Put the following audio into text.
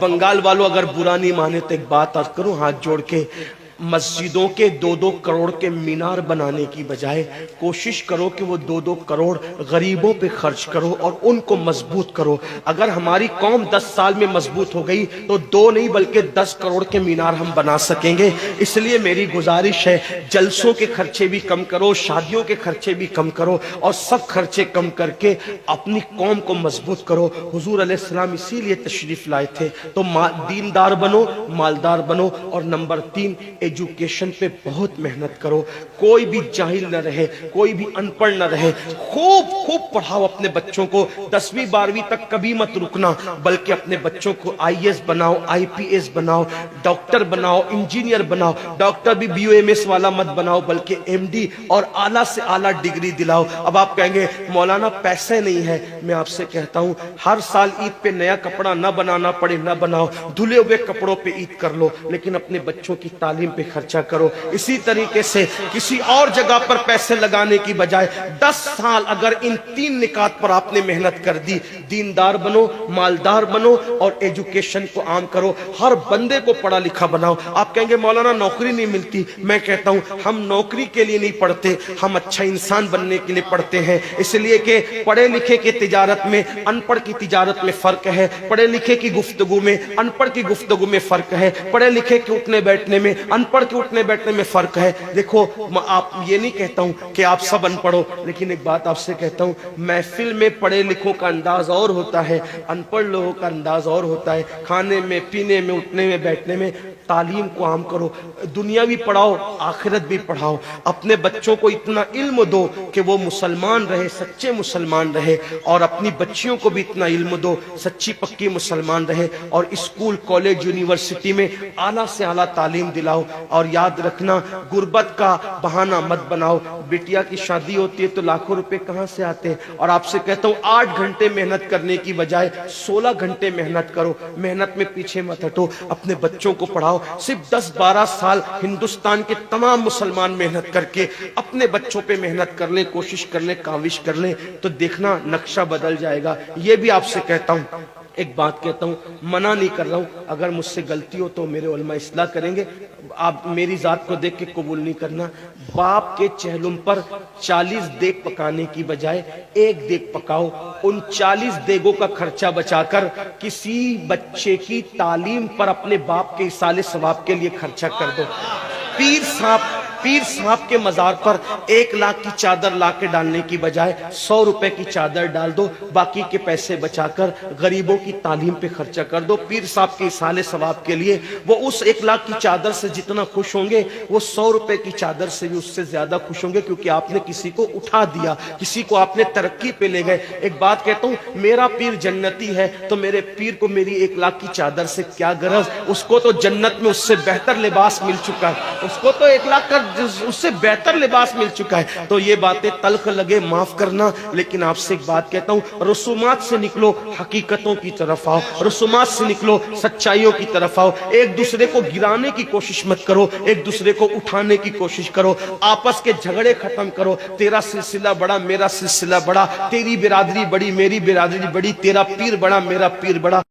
بنگال والوں اگر برا نہیں مانے تو ایک بات عرض کروں ہاتھ جوڑ کے، مسجدوں کے 2-2 کروڑ کے مینار بنانے کی بجائے کوشش کرو کہ وہ 2-2 کروڑ غریبوں پہ خرچ کرو اور ان کو مضبوط کرو۔ اگر ہماری قوم 10 سال میں مضبوط ہو گئی تو 2 نہیں بلکہ 10 کروڑ کے مینار ہم بنا سکیں گے۔ اس لیے میری گزارش ہے جلسوں کے خرچے بھی کم کرو، شادیوں کے خرچے بھی کم کرو، اور سب خرچے کم کر کے اپنی قوم کو مضبوط کرو۔ حضور علیہ السلام اسی لیے تشریف لائے تھے۔ تو دیندار بنو، مالدار بنو، اور نمبر 3 ایجوکیشن پہ بہت محنت کرو۔ کوئی بھی جاہل نہ رہے، کوئی بھی ان پڑھ نہ رہے، خوب پڑھاؤ اپنے بچوں کو۔ 10ویں 12ویں تک کبھی مت رکنا، بلکہ اپنے بچوں کو IAS بناؤ، IPS بناؤ، ڈاکٹر بناؤ، انجینئر بناؤ۔ ڈاکٹر بھی BUMS والا مت بناؤ بلکہ MD اور اعلیٰ سے اعلیٰ ڈگری دلاؤ۔ اب آپ کہیں گے مولانا پیسے نہیں ہے، میں آپ سے کہتا ہوں ہر سال عید پہ نیا کپڑا نہ بنانا پڑے نہ بناؤ، دھلے ہوئے کپڑوں پہ عید کر لو، لیکن اپنے بچوں کی تعلیم پہ خرچہ کرو۔ اسی طریقے سے کسی اور جگہ پر پیسے لگانے کی بجائے 10 سال اگر ان 3 نکات پر آپ نے محنت کر دی، دیندار بنو، مالدار بنو اور ایجوکیشن کو عام کرو، ہر بندے کو پڑھا لکھا بناؤ۔ آپ کہیں گے مولانا نوکری نہیں ملتی، میں کہتا ہوں ہم نوکری کے لیے نہیں پڑھتے، ہم اچھا انسان بننے کے لیے پڑھتے ہیں۔ اس لیے کہ پڑھے لکھے کی تجارت میں ان پڑھ کی تجارت میں فرق ہے، پڑھے لکھے کی گفتگو میں ان پڑھ کی گفتگو میں فرق ہے، پڑھے لکھے کے اٹھنے بیٹھنے میں ان پڑھ کے اٹھنے بیٹھنے میں فرق ہے۔ دیکھو آپ یہ نہیں کہتا ہوں کہ آپ سب ان پڑھو، لیکن ایک بات آپ سے کہتا ہوں محفل میں پڑھے لکھوں کا انداز اور ہوتا ہے، ان پڑھ لوگوں کا انداز اور ہوتا ہے۔ کھانے میں، پینے میں، اٹھنے میں، بیٹھنے میں تعلیم کو عام کرو، دنیا بھی پڑھاؤ، آخرت بھی پڑھاؤ۔ اپنے بچوں کو اتنا علم دو کہ وہ مسلمان رہے، سچے مسلمان رہے، اور اپنی بچیوں کو بھی اتنا علم دو سچی پکی مسلمان رہے، اور اسکول، کالج، یونیورسٹی میں اعلیٰ سے اعلیٰ تعلیم دلاؤ۔ اور یاد رکھنا غربت کا بہانہ مت بناؤ۔ بیٹیا کی شادی ہوتی ہے تو لاکھوں روپے کہاں سے آتے ہیں، اور آپ سے کہتا ہوں 8 گھنٹے محنت کرنے کی بجائے 16 گھنٹے محنت کرو، محنت میں پیچھے مت ہٹو، اپنے بچوں کو پڑھاؤ۔ صرف 10-12 سال ہندوستان کے تمام مسلمان محنت کر کے اپنے بچوں پہ محنت کر لیں، کوشش کر لیں، کاوش کر لیں، تو دیکھنا نقشہ بدل جائے گا۔ یہ بھی آپ سے کہتا ہوں، ایک بات کہتا ہوں، منع نہیں کر رہا ہوں، اگر مجھ سے غلطی ہو تو میرے علماء اصلاح کریں گے، آپ میری ذات کو دیکھ کے قبول نہیں کرنا۔ باپ کے چہلم پر 40 دیگ پکانے کی بجائے 1 دیگ پکاؤ، ان 40 دیگوں کا خرچہ بچا کر کسی بچے کی تعلیم پر اپنے باپ کے ایصال ثواب کے لیے خرچہ کر دو۔ پیر صاحب کے مزار پر 1 لاکھ کی چادر لا کے ڈالنے کی بجائے 100 روپے کی چادر ڈال دو، باقی کے پیسے بچا کر غریبوں کی تعلیم پہ خرچہ کر دو۔ پیر صاحب کے ایصال ثواب کے لیے وہ اس 1 لاکھ کی چادر سے جتنا خوش ہوں گے وہ 100 روپے کی چادر سے بھی اس سے زیادہ خوش ہوں گے، کیونکہ آپ نے کسی کو اٹھا دیا، کسی کو آپ نے ترقی پہ لے گئے۔ ایک بات کہتا ہوں، میرا پیر جنتی ہے تو میرے پیر کو میری 1 لاکھ کی چادر سے کیا غرض، اس کو تو جنت میں اس سے بہتر لباس مل چکا ہے، اس کو تو 1 لاکھ کا اس سے بہتر لباس مل چکا ہے۔ تو یہ باتیں تلخ لگے معاف کرنا، لیکن آپ سے ایک بات کہتا ہوں، رسومات سے نکلو، حقیقتوں کی طرف آؤ، رسومات سے نکلو، سچائیوں کی طرف آؤ۔ ایک دوسرے کو گرانے کی کوشش مت کرو، ایک دوسرے کو اٹھانے کی کوشش کرو، آپس کے جھگڑے ختم کرو۔ تیرا سلسلہ بڑا، میرا سلسلہ بڑا، تیری برادری بڑی، میری برادری بڑی، تیرا پیر بڑا، میرا پیر بڑا۔